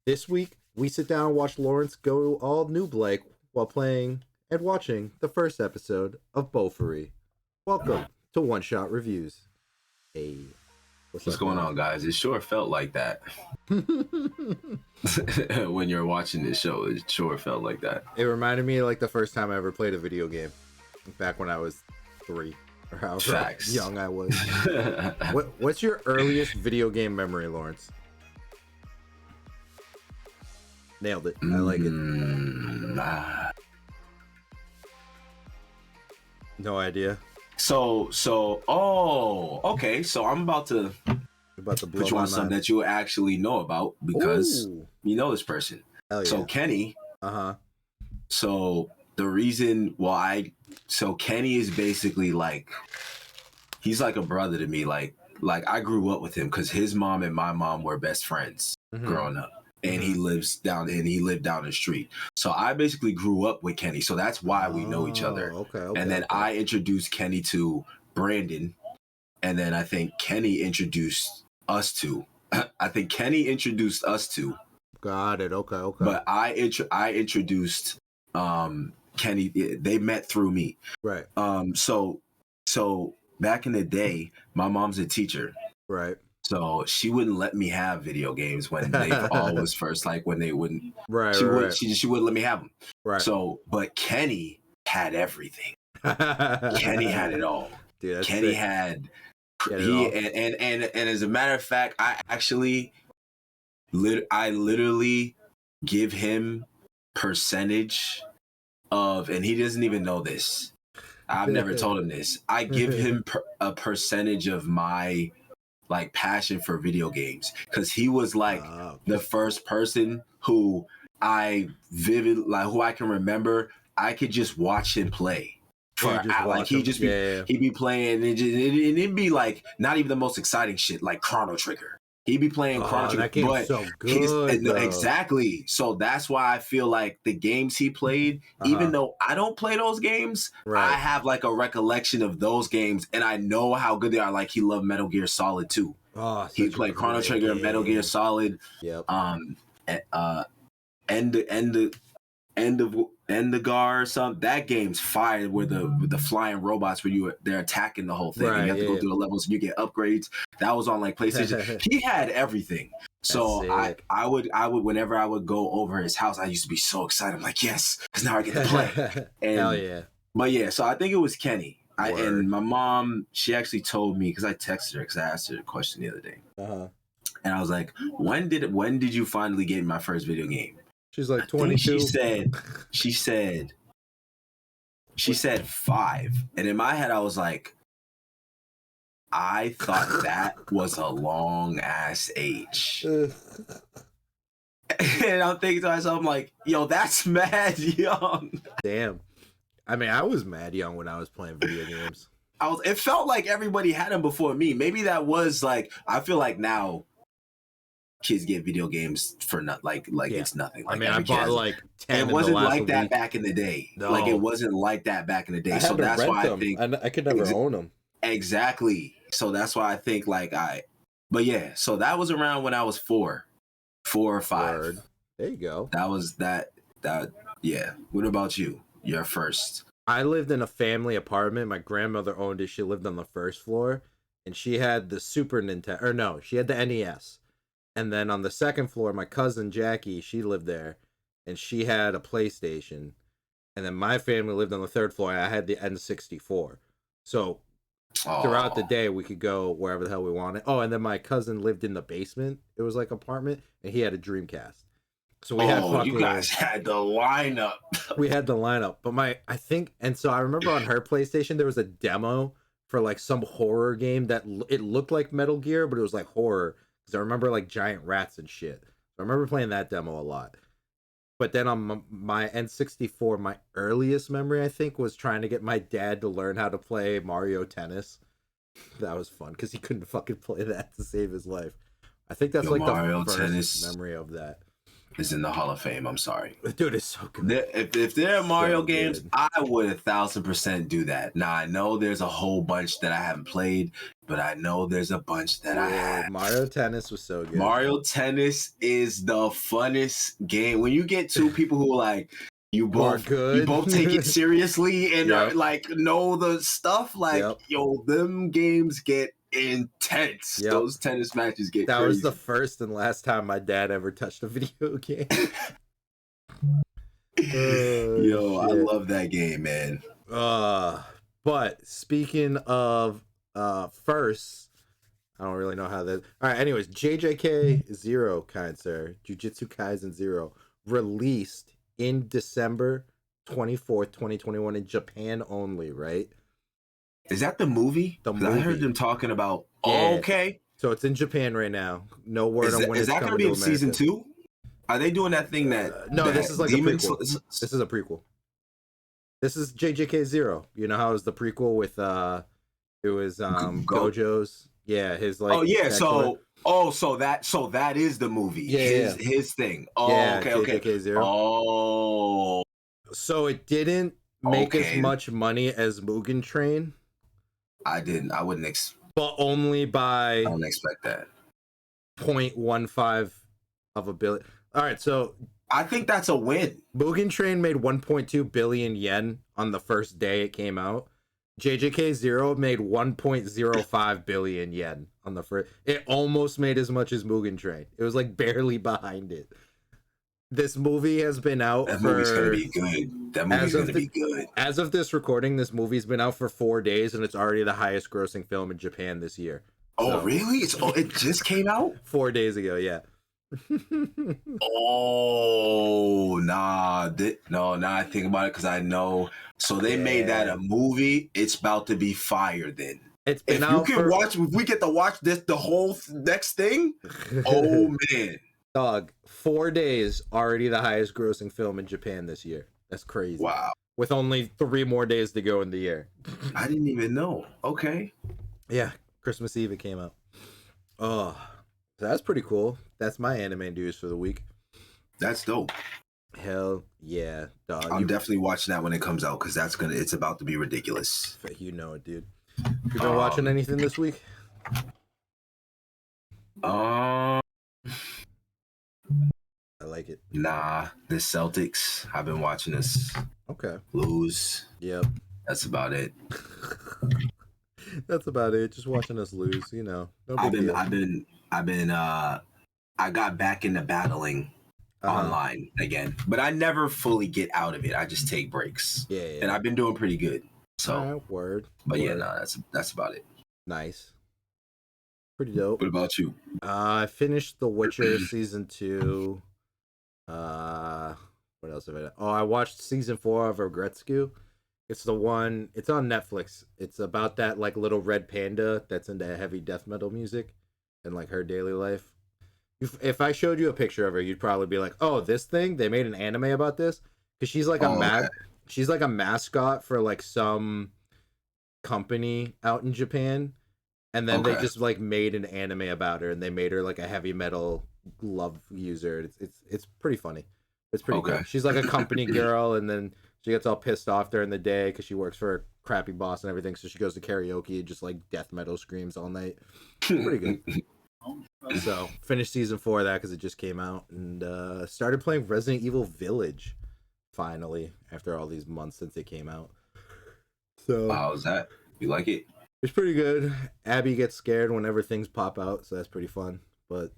This week, we sit down and watch Lawrence go all new Blake while playing and watching the first episode of Bofuri. Welcome to One Shot Reviews. Hey, what's going on, guys? It sure felt like that. When you're watching this show, it sure felt like that. It reminded me of like the first time I ever played a video game, back when I was 3 or however young I was. What's your earliest video game memory, Lawrence? Nailed it. I like it. No idea. Okay. So I'm about to put you on something that you actually know about because you know this person. Hell yeah. So Kenny. So the reason why, Kenny is basically like, he's like a brother to me. Like I grew up with him because his mom and my mom were best friends growing up. And he lived down the street. So I basically grew up with Kenny. So that's why we know each other. Okay. And then I introduced Kenny to Brandon. And then I think Kenny introduced us to. Got it. Okay. But I introduced Kenny. They met through me. Right. So back in the day, my mom's a teacher. Right. So she wouldn't let me have video games when they all was first, like when they wouldn't. Right. She wouldn't let me have them. Right. So, but Kenny had everything. Kenny had it all. Dude, Kenny had and as a matter of fact, I literally give him percentage of, and he doesn't even know this. I've never told him this. I give him a percentage of my like passion for video games because he was like the first person who I can remember. I could just watch him play he'd be playing and it'd be like not even the most exciting shit like Chrono Trigger. He'd be playing Chrono Trigger, that game's so good. Exactly. So that's why I feel like the games he played, even though I don't play those games, I have like a recollection of those games, and I know how good they are. Like he loved Metal Gear Solid too. He played Chrono Trigger and Metal Gear Solid. Yep. Endigar or something. That game's fire with the flying robots where they're attacking the whole thing. And you have to go through the levels and you get upgrades. That was on like PlayStation. He had everything. So I would whenever I would go over his house, I used to be so excited. I'm like, yes, because now I get to play. And, hell yeah. But yeah, so I think it was Kenny. And my mom, she actually told me because I texted her because I asked her a question the other day. And I was like, when did you finally get my first video game? She's like 22. She said 5. And in my head, I was like, I thought that was a long ass age. And I'm thinking to myself, I'm like, yo, that's mad young. Damn. I mean, I was mad young when I was playing video games. It felt like everybody had them before me. Maybe that was like, I feel like now kids get video games for it's nothing. Like, I mean, I bought like 10. It wasn't like that back in the day. No. Like it wasn't like that back in the day. So that's why I think I could never own them. Exactly. So that's why I think but yeah. So that was around when I was 4 or 5. Word. There you go. That was that. Yeah. What about you? Your first? I lived in a family apartment. My grandmother owned it. She lived on the first floor, and she had the Super Nintendo. Or no, she had the NES. And then on the second floor, my cousin Jackie, she lived there, and she had a PlayStation. And then my family lived on the third floor, and I had the N64. So throughout the day, we could go wherever the hell we wanted. Oh, and then my cousin lived in the basement. It was like apartment, and he had a Dreamcast. So we had you guys had the lineup. We had the lineup. But so I remember on her PlayStation, there was a demo for like some horror game that it looked like Metal Gear, but it was like horror. Because I remember like giant rats and shit. So I remember playing that demo a lot. But then on my N64, my earliest memory, I think, was trying to get my dad to learn how to play Mario Tennis. That was fun because he couldn't fucking play that to save his life. I think that's like Mario the first Tennis memory of that. is in the Hall of Fame. I'm sorry. Dude, it's so good. If there are Mario So games, good. I would 1,000% do that. Now, I know there's a whole bunch that I haven't played, but I know there's a bunch that I have. Mario Tennis was so good. Mario Tennis is the funnest game. When you get two people who like you both take it seriously and are, like know the stuff, like yo, them games get intense. Those tennis matches get crazy. That was the first and last time my dad ever touched a video game. Yo, I love that game, man. But speaking of first, I don't really know how that. All right, anyways, JJK Zero, kind sir, Jujutsu Kaisen Zero, released in December 24th, 2021 in Japan only, right? Is that the movie? The movie. I heard them talking about. Oh, okay. So it's in Japan right now. No word on when it's coming to America. Is that going to be in season 2? Are they doing that thing that? No, this is like a prequel. This is a prequel. This is JJK Zero. You know how it was the prequel with it was Gojo's. Yeah, his like. Oh yeah, so that is the movie. Yeah, his thing. Oh, yeah, okay. JJK Zero. Oh. So it didn't make as much money as Mugen Train. I wouldn't expect. But only by. I don't expect that. 0.15 of a billion. All right, so I think that's a win. Mugen Train made 1.2 billion yen on the first day it came out. JJK Zero made 1.05 billion yen on the first. It almost made as much as Mugen Train. It was like barely behind it. This movie has been out. That movie's gonna be good. That movie's gonna be good. As of this recording, this movie's been out for 4 days, and it's already the highest grossing film in Japan this year. Oh, really? It just came out 4 days ago. Yeah. Oh, nah. No, now I think about it because I know. So they made that a movie. It's about to be fire then. It's been out. If we get to watch the whole next thing. Oh man. Dog, 4 days already the highest grossing film in Japan this year. That's crazy. Wow. With only 3 more days to go in the year. I didn't even know. Okay. Yeah, Christmas Eve it came out. Oh, so that's pretty cool. That's my anime news for the week. That's dope. Hell yeah, dog. I'm definitely watching that when it comes out because it's about to be ridiculous. You know it, dude. You been watching anything this week? I like it. Nah, the Celtics. I've been watching this. Okay. Lose. Yep. That's about it. That's about it. Just watching us lose, you know. No big deal. I got back into battling online again, but I never fully get out of it. I just take breaks. Yeah. And I've been doing pretty good. So word. Yeah, no, that's about it. Nice. Pretty dope. What about you? I finished The Witcher season 2. What else have I done? Oh, I watched season 4 of Regretsku. It's the one. It's on Netflix. It's about that like little red panda that's into heavy death metal music, and like her daily life. If I showed you a picture of her, you'd probably be like, "Oh, this thing. They made an anime about this." Because she's like she's like a mascot for like some company out in Japan, and then they just like made an anime about her, and they made her like a heavy metal love user. It's pretty funny. It's pretty good. She's like a company girl, and then she gets all pissed off during the day because she works for a crappy boss and everything. So she goes to karaoke and just like death metal screams all night. Pretty good. So finished season 4 of that because it just came out, and started playing Resident Evil Village finally after all these months since it came out. So how's that? You like it? It's pretty good. Abby gets scared whenever things pop out, so that's pretty fun. But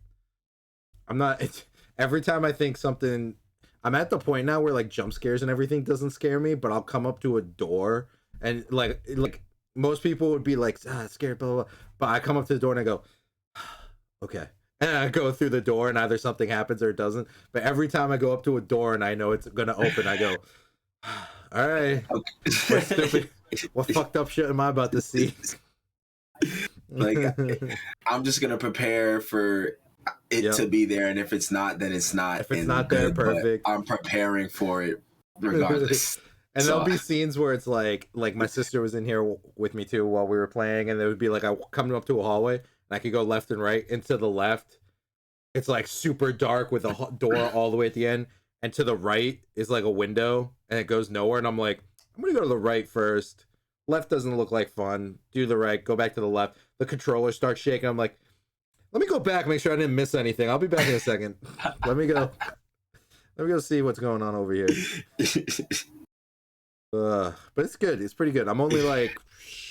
I'm not. Every time I think something. I'm at the point now where like jump scares and everything doesn't scare me, but I'll come up to a door and like most people would be like, scared, blah, blah, blah. But I come up to the door and I go, okay. And I go through the door and either something happens or it doesn't. But every time I go up to a door and I know it's going to open, I go, all right. What fucked up shit am I about to see? Like, I'm just going to prepare for it to be there, and if it's not, then it's not. If it's not there, perfect. I'm preparing for it regardless. And there'll be scenes where it's like my sister was in here with me too while we were playing, and there would be like I come up to a hallway and I could go left and right. And to the left, It's like super dark with a door all the way at the end, and to the right is like a window, and it goes nowhere. And I'm like, I'm gonna go to the right first. Left doesn't look like fun. Do the right, go back to the left. The controller starts shaking. I'm like, let me go back, make sure I didn't miss anything. I'll be back in a second. Let me go. Let me go see what's going on over here. But it's good. It's pretty good. I'm only like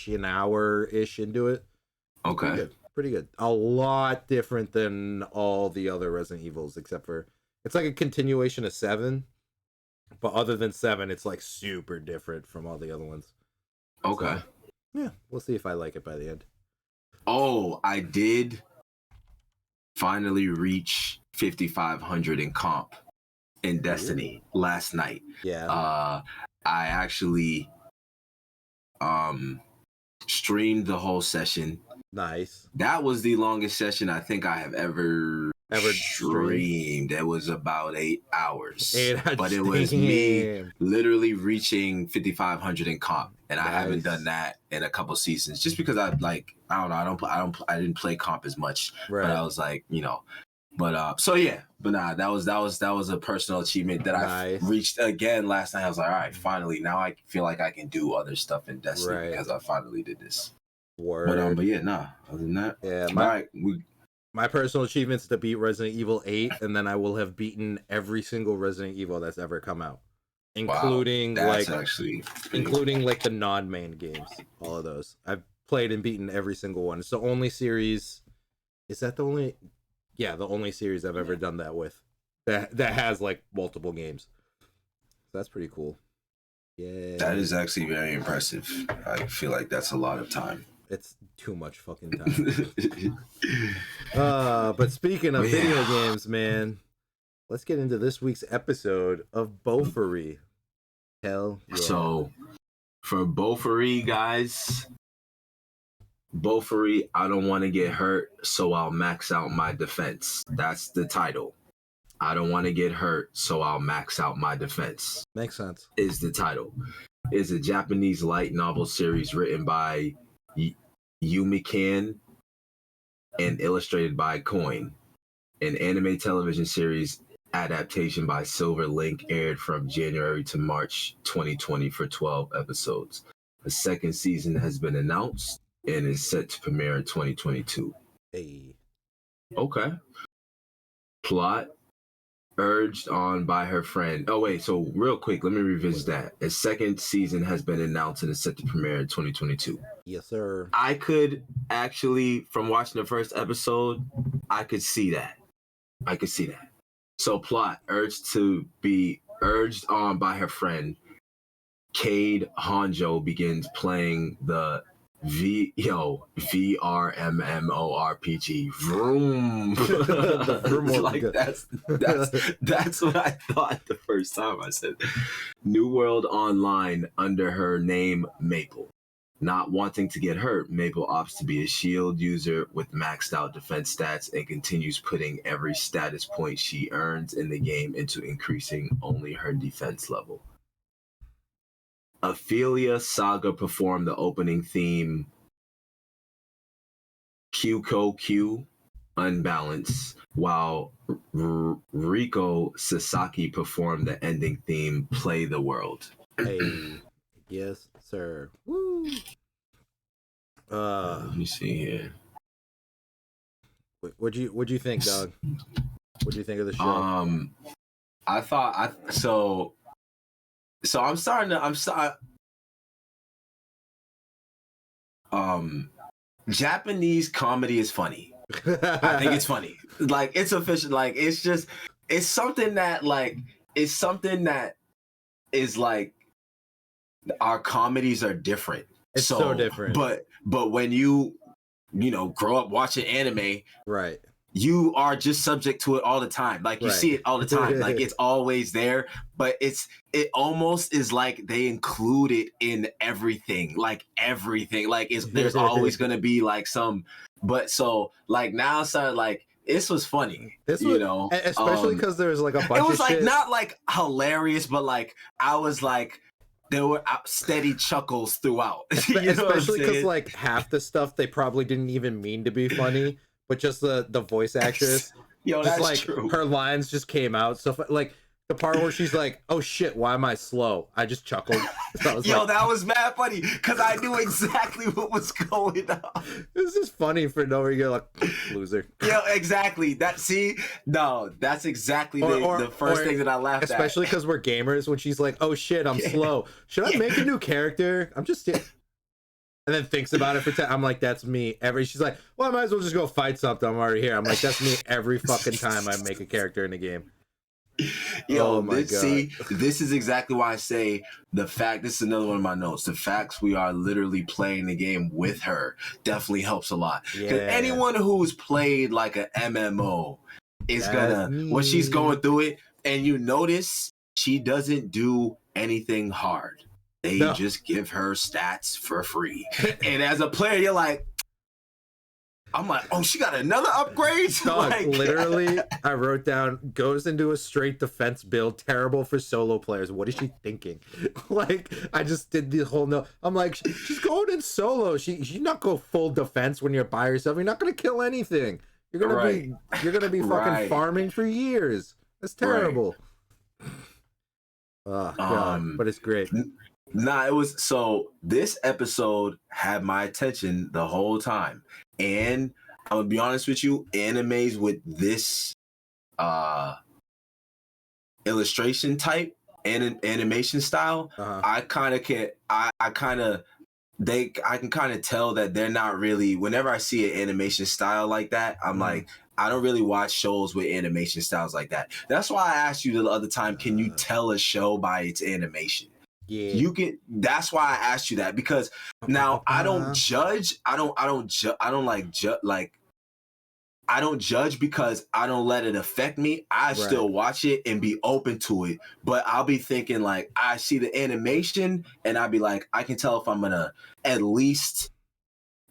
an hour-ish into it. Okay. Pretty good. A lot different than all the other Resident Evils, except for it's like a continuation of 7. But other than 7, it's like super different from all the other ones. Okay. So, yeah, we'll see if I like it by the end. Oh, I did finally reach 5,500 in comp in Destiny last night. Yeah. I actually streamed the whole session. Nice. That was the longest session I think I have ever streamed. It was about 8 hours. But it was me literally reaching 5,500 in comp, and nice. I haven't done that in a couple seasons just because I didn't play comp as much. Right. But I was like, that was a personal achievement that I reached again last night. I was like, all right, finally, now I feel like I can do other stuff in Destiny because I finally did this. Word. But yeah, nah. Other than that, yeah. My personal achievement is to beat Resident Evil 8, and then I will have beaten every single Resident Evil that's ever come out, including like the non-main games. All of those I've played and beaten every single one. It's the only series. Is that the only? Yeah, the only series I've ever done that with that has like multiple games. So that's pretty cool. Yeah, that is actually very impressive. I feel like that's a lot of time. It's too much fucking time. But speaking of video games, man, let's get into this week's episode of Bofuri. Hell yeah. So, for Bofuri, guys, Bofuri, I don't want to get hurt, so I'll max out my defense. That's the title. I don't want to get hurt, so I'll max out my defense. Makes sense. Is the title. It's a Japanese light novel series written by Yumi Kan and illustrated by Coin. An anime television series adaptation by Silver Link aired from January to March 2020 for 12 episodes. The second season has been announced and is set to premiere in 2022. Hey. Okay. Plot. Urged on by her friend. Oh, wait. So real quick, let me revisit that. A second season has been announced and is set to premiere in 2022. Yes, sir. I could actually, from watching the first episode, I could see that. So plot. Urged on by her friend, Cade Honjo begins playing the VRMMORPG. Vroom. Like that's what I thought the first time I said New World Online under her name Maple. Not wanting to get hurt, Maple opts to be a shield user with maxed out defense stats and continues putting every status point she earns in the game into increasing only her defense level. Ophelia Saga performed the opening theme Kyuko Q Unbalance, while Riko Sasaki performed the ending theme Play the World. Hey, yes, sir. Woo! Let me see here. What'd you think, dog? What'd you think of the show? Japanese comedy is funny. I think it's funny. Like, it's official. Like, it's something that is like, our comedies are different. It's so different. But when you grow up watching anime, right, you are just subject to it all the time. Like, you see it all the time. Like, it's always there, but it almost is like they include it in everything. Like, everything. Like, there's always going to be like some, but so like now it's like, this was funny, especially because there's like a bunch it was of like shit. Not like hilarious, but like I was like, there were steady chuckles throughout. Especially because like half the stuff they probably didn't even mean to be funny, but just the voice actress Yo, Just that's like true. her lines just came out. So like the part where she's like, "Oh shit, why am I slow?" I just chuckled. So I was Yo, like, that was mad funny because I knew exactly what was going on. "This is funny for no reason." You're like, loser. Yo, exactly. That's exactly the first thing that I laughed especially at. because we're gamers. When she's like, "Oh shit, I'm slow. Should I make a new character? I'm just." And then thinks about it for 10. I'm like, that's me. She's like, well, I might as well just go fight something. I'm already here. I'm like, that's me every fucking time I make a character in a game. Yo, Oh my God. this is exactly why I say this is another one of my notes. The facts we are literally playing the game with her definitely helps a lot. Because anyone who's played like an MMO is when she's going through it, and you notice she doesn't do anything hard. They just give her stats for free. And as a player, you're like, I'm like, oh, she got another upgrade? Dog, like, literally, I wrote down, goes into a straight defense build, terrible for solo players. What is she thinking? Like, I just did the whole no. I'm like, she's going in solo. She's not go full defense when you're by yourself. You're not gonna kill anything. You're gonna be fucking farming for years. That's terrible. Oh God, but it's great. Nah, this episode had my attention the whole time. And I'm gonna be honest with you, animes with this illustration type and animation style, I can kind of tell that they're not really, whenever I see an animation style like that, I'm like, I don't really watch shows with animation styles like that. That's why I asked you the other time, can you tell a show by its animation? Yeah. You can. That's why I asked you that, because now I don't judge. I don't judge because I don't let it affect me. I still watch it and be open to it, but I'll be thinking like, I see the animation and I'll be like, I can tell if I'm gonna at least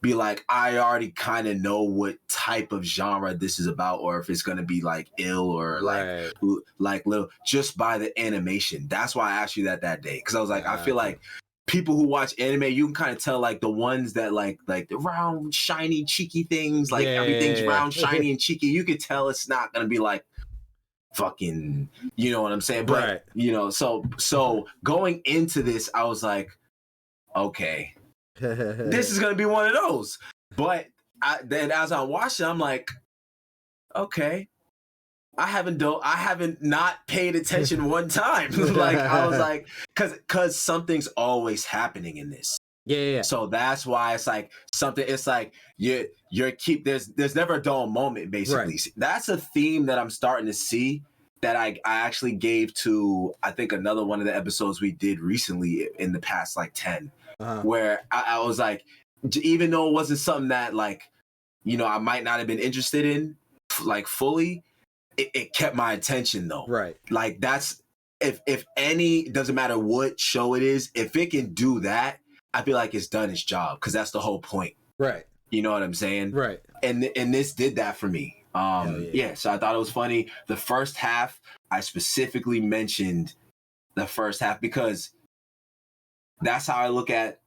be like, I already kind of know what type of genre this is about, or if it's gonna be like ill or like little, just by the animation. That's why I asked you that day, because I was like, I feel like people who watch anime, you can kind of tell like the ones that like the round, shiny, cheeky things, like everything's round, shiny, and cheeky. You could tell it's not gonna be like fucking, you know what I'm saying? But you know, so going into this, I was like, okay, this is gonna be one of those. But then as I watched it, I'm like, okay, I haven't not paid attention one time. Like, I was like, because something's always happening in this. Yeah. So that's why it's like something. It's like there's never a dull moment. Basically, that's a theme that I'm starting to see. That I actually gave to, I think, another one of the episodes we did recently in the past like 10, where I was like, even though it wasn't something that like, you know, I might not have been interested in like fully, it kept my attention though. Right. Like that's, if any, doesn't matter what show it is, if it can do that, I feel like it's done its job, because that's the whole point. Right. You know what I'm saying? Right. And this did that for me. So I thought it was funny. The first half, I specifically mentioned the first half because that's how I look at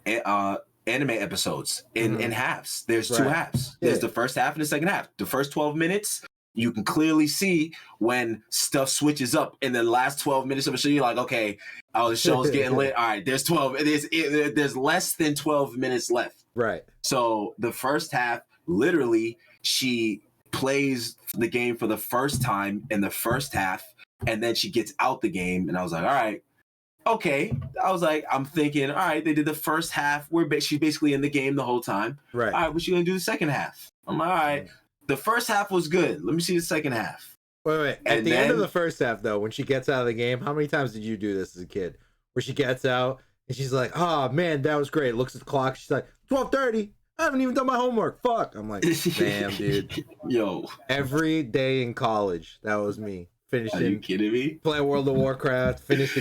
anime episodes in halves. There's two halves. There's the first half and the second half. The first 12 minutes, you can clearly see when stuff switches up. In the last 12 minutes of a show, you're like, okay, the show's getting lit. All right, there's less than 12 minutes left. Right. So the first half, literally, she plays the game for the first time in the first half, and then she gets out the game, and I was like, all right, okay. I was like, I'm thinking, all right, they did the first half. She's basically in the game the whole time. Right. All right, what's she gonna do the second half? I'm like, all right, the first half was good. Let me see the second half. Wait. At the end of the first half, though, when she gets out of the game, how many times did you do this as a kid? Where she gets out and she's like, oh man, that was great. Looks at the clock. She's like, 12:30. I haven't even done my homework. Fuck. I'm like, damn, dude. Yo. Every day in college, that was me. Finishing. Are you kidding me? Play World of Warcraft. Finish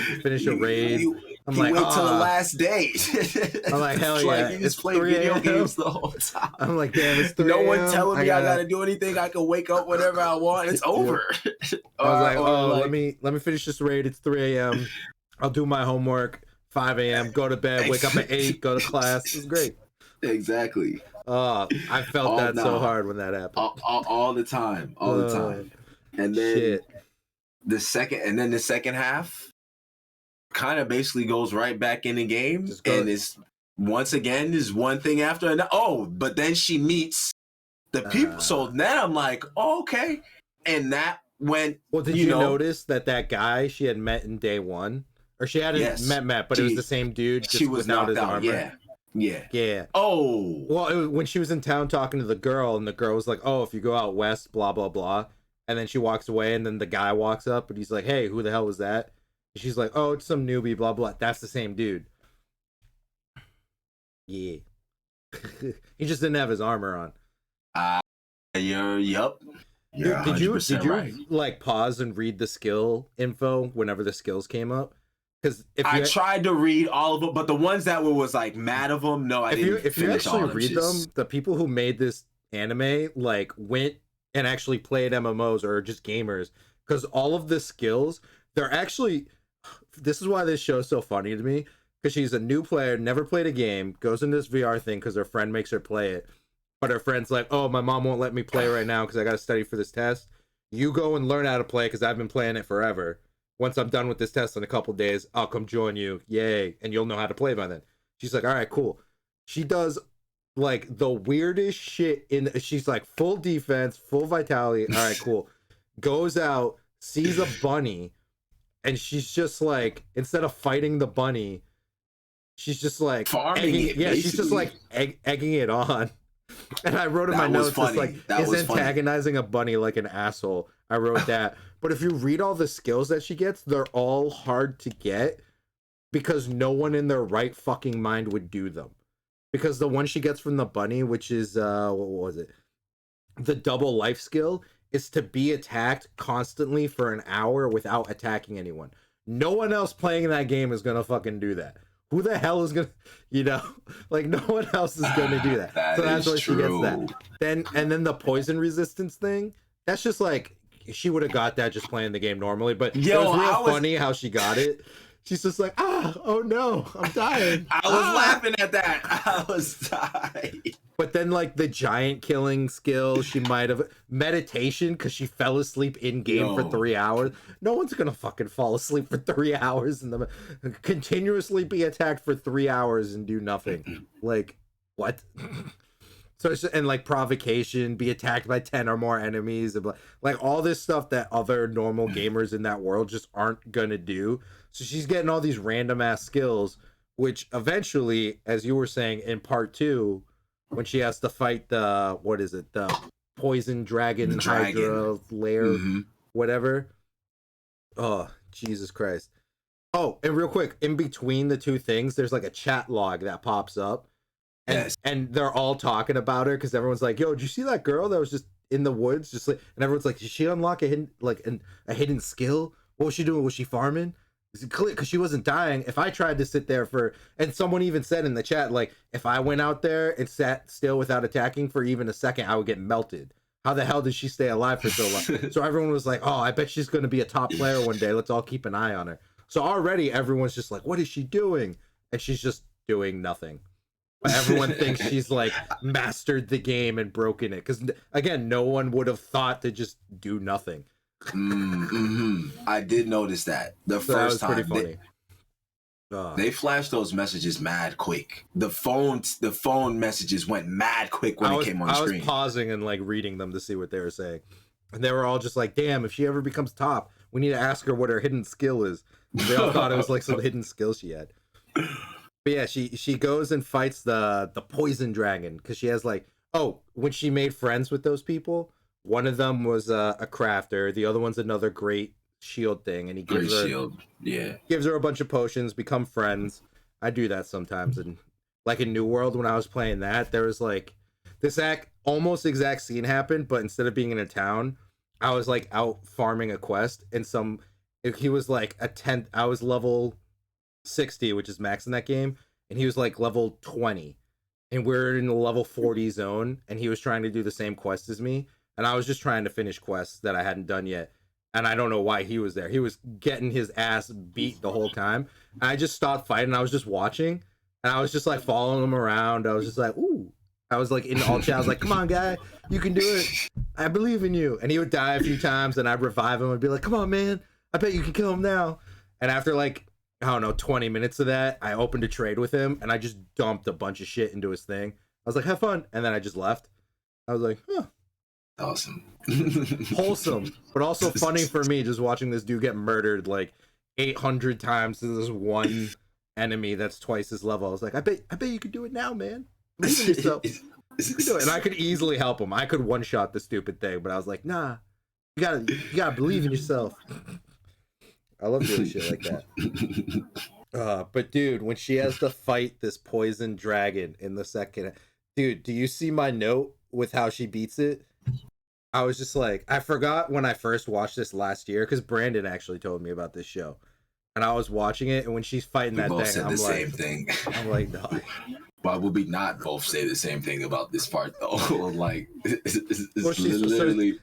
a raid. I'm like, wait till the last day. I'm like, hell yeah. You just play video games the whole time. I'm like, damn, it's 3 No one telling me I gotta do anything. I can wake up whenever I want. It's over. I was like, let me finish this raid. It's 3 a.m. I'll do my homework. 5 a.m. Go to bed. Wake up at 8. Go to class. It's great. Exactly. I felt Oh that so nah, hard when that happened. all the time, all the time. And then Shit. the second half kind of basically goes right back in the game, Just go. and it's once again is one thing after another. Oh, but then she meets the people. So then I'm like, oh, okay, and that went. Well, did you notice that guy she had met in day one, or she hadn't Yes, met, but it was the same dude, just she was without knocked his out. armor. Yeah. Oh, Well, when she was in town talking to the girl, and the girl was like, "Oh, if you go out west, blah blah blah," and then she walks away, and then the guy walks up, and he's like, "Hey, who the hell was that?" And she's like, "Oh, it's some newbie, blah blah." That's the same dude. Yeah. He just didn't have his armor on. Yup. You're Did you 100% right. like pause and read the skill info whenever the skills came up? Because if I tried to read all of them, but the ones that was like mad of them, no, I didn't. If you actually read them, the people who made this anime like went and actually played MMOs or just gamers, because all of the skills, they're actually. This is why this show's so funny to me, because she's a new player, never played a game, goes into this VR thing because her friend makes her play it. But her friend's like, "Oh, my mom won't let me play right now because I got to study for this test. You go and learn how to play because I've been playing it forever. Once I'm done with this test in a couple days, I'll come join you. Yay. And you'll know how to play by then." She's like, "All right, cool." She does like the weirdest shit she's like full defense, full vitality. All right, cool. Goes out, sees a bunny, and she's just like, instead of fighting the bunny, she's just like farming it. Yeah, basically. She's just like egging it on. And I wrote in my notes, just like, is antagonizing a bunny like an asshole. I wrote that. But if you read all the skills that she gets, they're all hard to get because no one in their right fucking mind would do them. Because the one she gets from the bunny, which is, what was it? The double life skill, is to be attacked constantly for an hour without attacking anyone. No one else playing that game is gonna fucking do that. Who the hell is gonna, like no one else is gonna do that. So that's why she gets that. Then the poison resistance thing, that's just like, she would have got that just playing the game normally, but it was real funny how she got it. She's just like, oh no, I'm dying. I was laughing at that. I was dying. But then, like, the giant killing skill, she might have meditation because she fell asleep in game for 3 hours. No one's gonna fucking fall asleep for 3 hours and continuously be attacked for 3 hours and do nothing. Like, what? So and like provocation, be attacked by 10 or more enemies, and like all this stuff that other normal gamers in that world just aren't gonna do. So she's getting all these random ass skills, which eventually, as you were saying in part 2, when she has to fight the poison dragon, Hydra lair, whatever. Oh, Jesus Christ. Oh, and real quick, in between the two things, there's like a chat log that pops up. And they're all talking about her because everyone's like, "Yo, did you see that girl that was just in the woods?" Just like, and everyone's like, "Did she unlock a hidden skill? What was she doing? Was she farming?" Because she wasn't dying. If I tried to sit there and someone even said in the chat, like, if I went out there and sat still without attacking for even a second, I would get melted. How the hell did she stay alive for so long? So everyone was like, "Oh, I bet she's going to be a top player one day. Let's all keep an eye on her." So already everyone's just like, "What is she doing?" And she's just doing nothing. But everyone thinks she's like mastered the game and broken it. Because again, no one would have thought to just do nothing. I did notice that first time. Pretty funny. They flashed those messages mad quick. The phone messages went mad quick when it came on screen. I was pausing and like reading them to see what they were saying. And they were all just like, "Damn, if she ever becomes top, we need to ask her what her hidden skill is." They all thought it was like some hidden skill she had. But yeah, she goes and fights the poison dragon because she has like, when she made friends with those people, one of them was a crafter, the other one's another great shield thing, and he gives her a bunch of potions, become friends. I do that sometimes, and like in New World when I was playing that, there was like this almost exact scene happened, but instead of being in a town, I was like out farming a quest, and he was like a 10th. I was level 60, which is max in that game, and he was like level 20, and we're in the level 40 zone, and he was trying to do the same quest as me, and I was just trying to finish quests that I hadn't done yet, and I don't know why he was there. He was getting his ass beat the whole time. I just stopped fighting. I was just watching, and I was just like following him around. I was just like, "Ooh, I was like in all chat. I was like, "Come on, guy, you can do it. I believe in you." And he would die a few times, and I'd revive him and be like, "Come on, man. I bet you can kill him now." And after like I don't know 20 minutes of that, I opened a trade with him, and I just dumped a bunch of shit into his thing. I was like, "Have fun," and then I just left. I was like, "Huh." Awesome. Wholesome, but also funny for me just watching this dude get murdered like 800 times to this one enemy that's twice his level. I was like, I bet you could do it now, man. Believe in yourself. You could do it. And I could easily help him. I could one shot the stupid thing, but I was like, nah, you gotta believe in yourself. I love doing shit like that. But dude, when she has to fight this poison dragon in the second, dude, do you see my note with how she beats it? I was just like, I forgot when I first watched this last year because Brandon actually told me about this show, and I was watching it, and when she's fighting we that both thing, said I'm the like, same thing. I'm like, no. Why would we not both say the same thing about this part though? Like, it's Well, literally.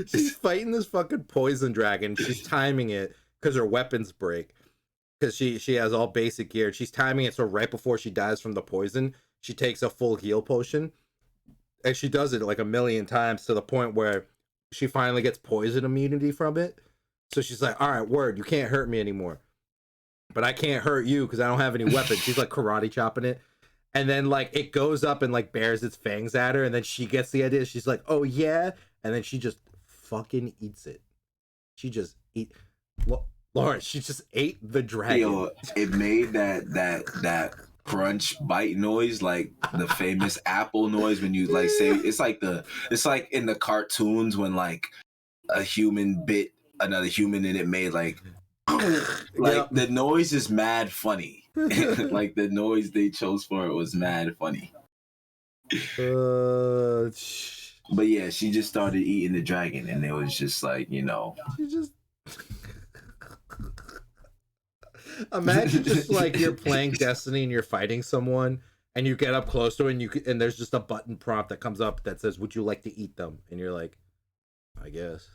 She's fighting this fucking poison dragon. She's timing it because her weapons break. Because she has all basic gear. She's timing it so right before she dies from the poison, she takes a full heal potion. And she does it like a million times to the point where she finally gets poison immunity from it. So she's like, all right, word, you can't hurt me anymore. But I can't hurt you because I don't have any weapons. She's like karate chopping it. And then like it goes up and like bares its fangs at her. And then she gets the idea. She's like, oh yeah. And then she just fucking eats it. She just eat. Lawrence, she just ate the dragon. Yo, it made that crunch bite noise, like the famous Apple noise when you like say it's like in the cartoons when like a human bit another human and it made like Yep. The noise is mad funny. Like the noise they chose for it was mad funny. But yeah, she just started eating the dragon and it was just like, you know. She just imagine just like you're playing Destiny and you're fighting someone and you get up close to it and there's just a button prompt that comes up that says, would you like to eat them? And you're like, I guess.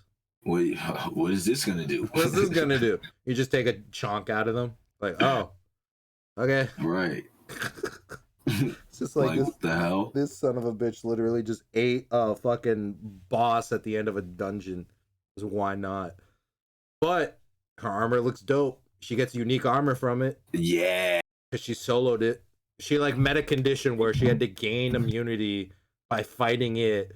What is this gonna do? What's this gonna do? You just take a chunk out of them? Like, oh, okay. Right. It's just like this, what the hell? This son of a bitch literally just ate a fucking boss at the end of a dungeon. Because why not? But her armor looks dope. She gets unique armor from it. Yeah. Because she soloed it. She like met a condition where she had to gain immunity by fighting it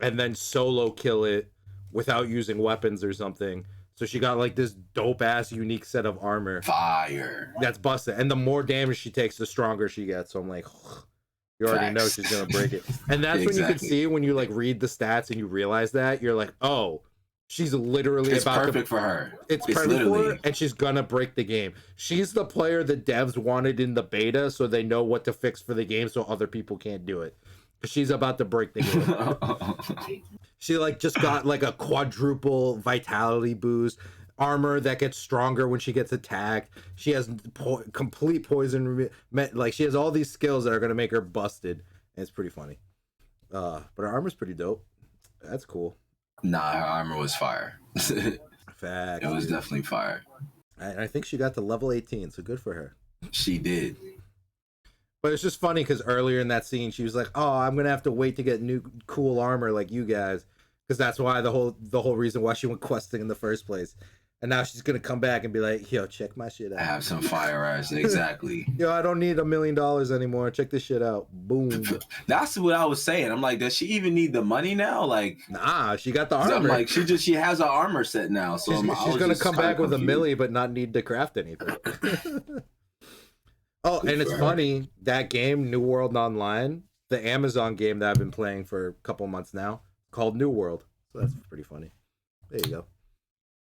and then solo kill it without using weapons or something. So she got like this dope ass unique set of armor. Fire. That's busted. And the more damage she takes, the stronger she gets. So I'm like, you already know she's gonna break it. And that's when you can see when you like read the stats and you realize that you're like, oh, she's literally it's about perfect to, for her. It's perfect for her, and she's gonna break the game. She's the player the devs wanted in the beta, so they know what to fix for the game, so other people can't do it. She's about to break the game. She like just got like a quadruple vitality boost, armor that gets stronger when she gets attacked. She has complete poison. Like she has all these skills that are gonna make her busted, and it's pretty funny. But her armor's pretty dope. That's cool. Nah, her armor was fire. Facts. It was definitely fire. And I think she got to level 18, so good for her. She did. But it's just funny because earlier in that scene, she was like, "Oh, I'm gonna have to wait to get new cool armor like you guys," because that's why the whole reason why she went questing in the first place. And now she's gonna come back and be like, "Yo, check my shit out. I have some fire ass." Exactly. Yo, I don't need $1 million anymore. Check this shit out. Boom. That's what I was saying. I'm like, does she even need the money now? Like, nah, she got the armor. I'm like, she has an armor set now. So she's gonna come back with $1 million, but not need to craft anything. Oh, and it's funny, that game, New World Online, the Amazon game that I've been playing for a couple months now, called New World. So that's pretty funny. There you go.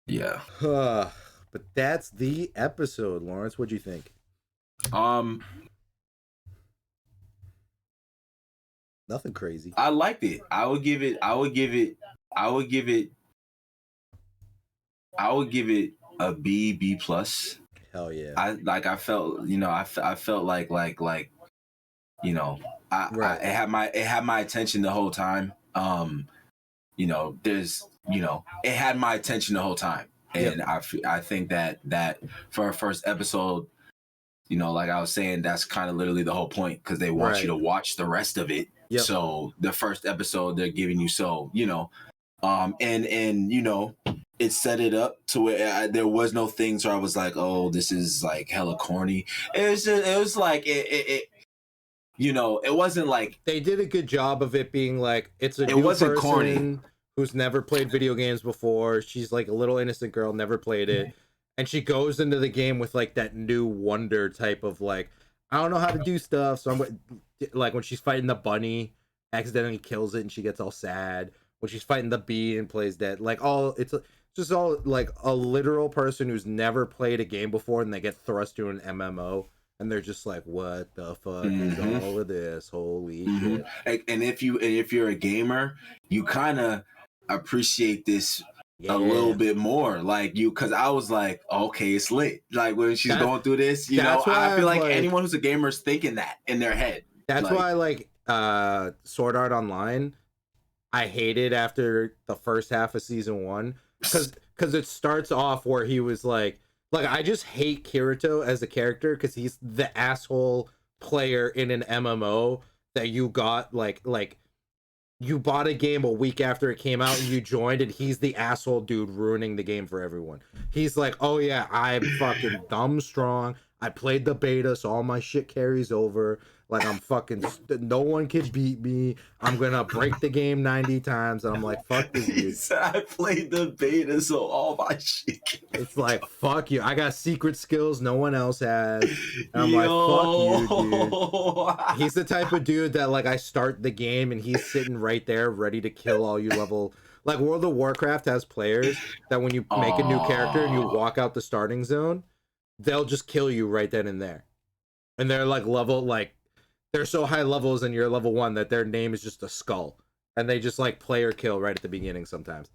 Yeah. But that's the episode, Lawrence. What'd you think? Nothing crazy. I liked it. I would give it a B plus. Hell yeah. I felt, you know, I felt like, you know, it had my attention the whole time. You know, it had my attention the whole time. And I think that for our first episode, You know, like I was saying, that's kind of literally the whole point because they want you to watch the rest of it. Yep. So the first episode they're giving you, so you know, and you know, it set it up to where there was no things where I was like, oh, this is like hella corny. It was like it you know, it wasn't like they did a good job of it being like it's a it new wasn't person corny. who's never played video games before. She's like a little innocent girl, never played it, and she goes into the game with like that new wonder type of like, I don't know how to do stuff, so I'm like when she's fighting the bunny, accidentally kills it, and she gets all sad. When she's fighting the bee and plays dead, like it's just all like a literal person who's never played a game before, and they get thrust to an MMO. And they're just like, "What the fuck is all of this? Holy shit!" And if you're a gamer, you kind of appreciate this a little bit more, like you, because I was like, okay, it's lit. Like when she's going through this, you know, I feel like anyone who's a gamer is thinking that in their head. That's why, like, Sword Art Online, I hated after the first half of season 1 because it starts off where he was like I just hate Kirito as a character because he's the asshole player in an MMO that you got like you bought a game a week after it came out and you joined, and he's the asshole dude ruining the game for everyone. He's like, oh yeah, I'm fucking dumb strong. I played the beta, so all my shit carries over. Like I'm fucking, no one can beat me. I'm gonna break the game 90 times, and I'm like, fuck this dude. He said I played the beta, so all my shit. It's like, fuck you. I got secret skills no one else has. And I'm like, fuck you, dude. He's the type of dude that like I start the game and he's sitting right there ready to kill all you level. Like World of Warcraft has players that when you make a new character and you walk out the starting zone, they'll just kill you right then and there. And they're like they're so high levels and you're level 1 that their name is just a skull. And they just like player kill right at the beginning sometimes.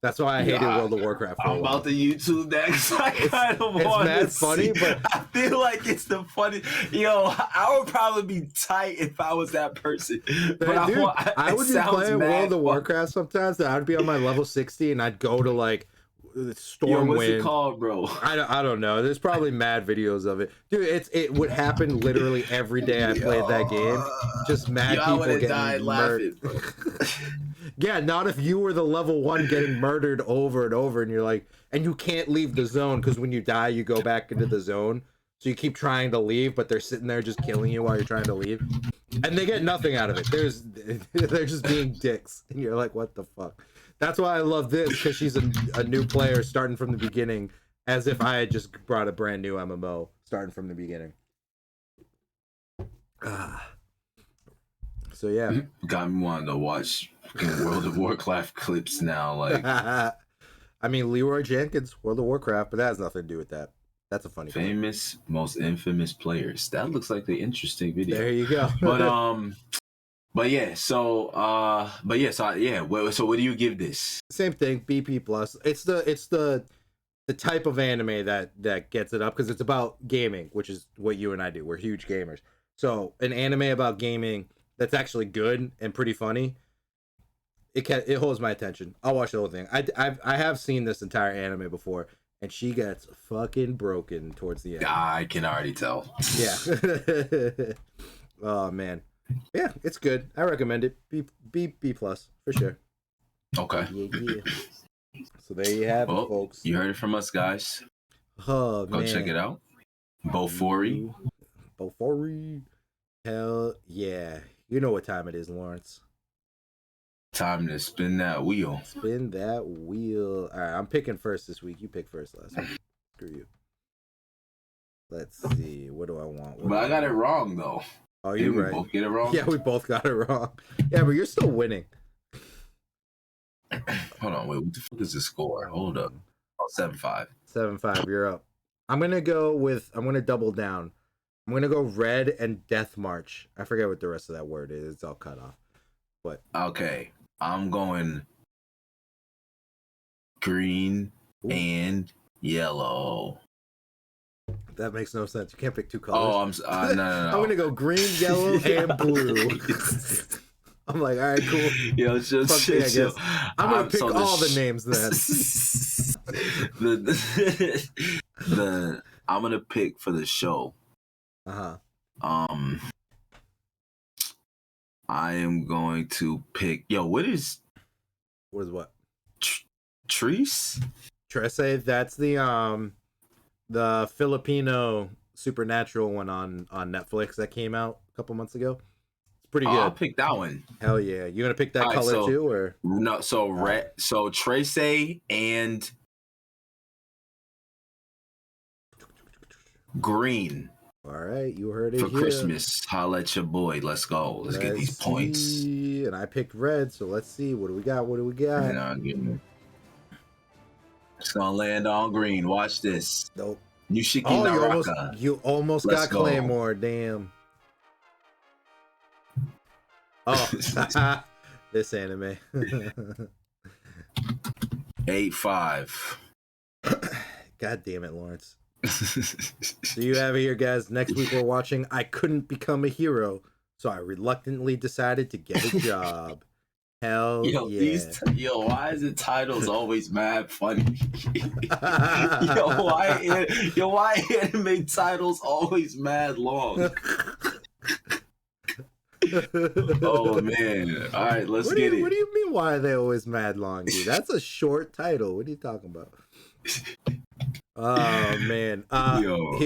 That's why I hated World of Warcraft. I'm about to YouTube next. I kind of want to see. Funny, but I feel like it's the funny. Yo, I would probably be tight if I was that person. But dude, I would be playing World of Warcraft sometimes. That I'd be on my level 60 and I'd go to like Stormwind. What's it called, bro? I don't know. There's probably mad videos of it, dude. It would happen literally every day I played that game. Just mad people getting murdered. Yeah, not if you were the level 1 getting murdered over and over, and you're like, and you can't leave the zone because when you die, you go back into the zone. So you keep trying to leave, but they're sitting there just killing you while you're trying to leave, and they get nothing out of it. They're just being dicks, and you're like, what the fuck? That's why I love this, because she's a new player starting from the beginning, as if I had just brought a brand new MMO starting from the beginning. So yeah, got me wanting to watch World of Warcraft clips now. Like, I mean, Leroy Jenkins, World of Warcraft, but that has nothing to do with that. That's a funny famous, most infamous players. That looks like the interesting video. There you go. But so what do you give this? Same thing, BP plus. It's the type of anime that gets it up because it's about gaming, which is what you and I do. We're huge gamers. So an anime about gaming that's actually good and pretty funny, it holds my attention. I'll watch the whole thing. I have seen this entire anime before, and she gets fucking broken towards the end. I can already tell. Yeah. Oh man. Yeah, it's good. I recommend it. B plus for sure. Okay. Yeah. So there you have it, folks. You heard it from us, guys. Oh Go man. check it out. Bofuri. Hell yeah. You know what time it is, Lawrence. Time to spin that wheel. Spin that wheel. All right, I'm picking first this week. You pick first last week. Screw you. Let's see. What do I want? But I got it wrong though. Oh, you're right. Both get it wrong? Yeah, we both got it wrong. Yeah, but you're still winning. Hold on, wait. What the fuck is the score? Hold up. Oh, 7-5. 7-5. You're up. I'm gonna double down. I'm gonna go Red and Death March. I forget what the rest of that word is. It's all cut off. But okay, I'm going green and yellow. That makes no sense. You can't pick two colors. Oh, no. I'm gonna go green, yellow, and blue. I'm like, all right, cool. Yo, chill. I'm gonna pick all the names then. I'm gonna pick for the show. Uh-huh. I am going to pick. Yo, what is What? Treese? Trece, that's the Filipino supernatural one on Netflix that came out a couple months ago. It's pretty good. I'll pick that one. Hell yeah. You gonna pick that All right, color so- too, or No, so red. So Trace and green all right, you heard it for here. Christmas. Holla at your boy. Let's go. Let's get these points. See. And I picked red, so let's see. What do we got? And I'm getting. It's gonna land on green. Watch this. Nope. Yushiki Oh, Naraka. you almost Let's got go. Claymore. Damn. Oh, this anime. 8-5. God damn it, Lawrence. So you have it here, guys. Next week we're watching I Couldn't Become a Hero, so I reluctantly decided to get a job. Hell yeah. Yo, why is the titles always mad funny? why anime titles always mad long? Oh man. All right, let's get it. What do you mean why are they always mad long, dude? That's a short title. What are you talking about? Oh man.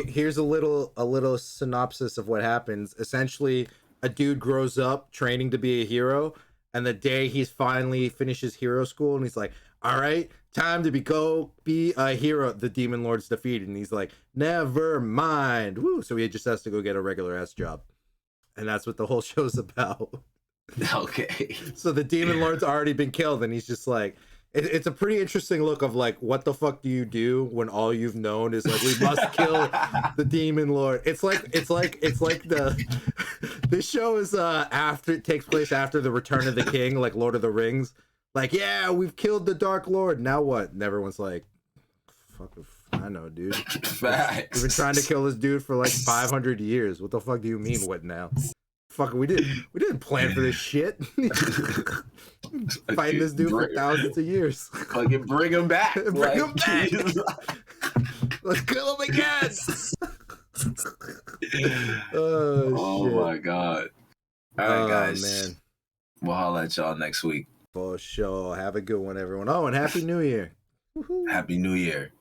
Here's a little synopsis of what happens. Essentially, a dude grows up training to be a hero, and the day he's finally finishes hero school, and he's like, all right, time to go be a hero. The demon lord's defeated, and he's like, never mind. Woo! So he just has to go get a regular ass job. And that's what the whole show's about. Okay. So the demon lord's already been killed, and he's just like, it's a pretty interesting look of like, what the fuck do you do when all you've known is like, we must kill the demon lord. It's like the this show is it takes place after the Return of the King, like Lord of the Rings. Like, yeah, we've killed the Dark Lord. Now what? And everyone's like, fuck, I know, dude. Facts. We've been trying to kill this dude for like 500 years. What the fuck do you mean, what now? Fuck, we didn't plan for this shit. Fighting this dude for thousands of years. Fucking bring him back. Bring him back. Let's kill him again. Oh shit. my god. All right, guys. Man. We'll holla at y'all next week. For sure. Have a good one, everyone. Oh, and Happy New Year. Happy New Year.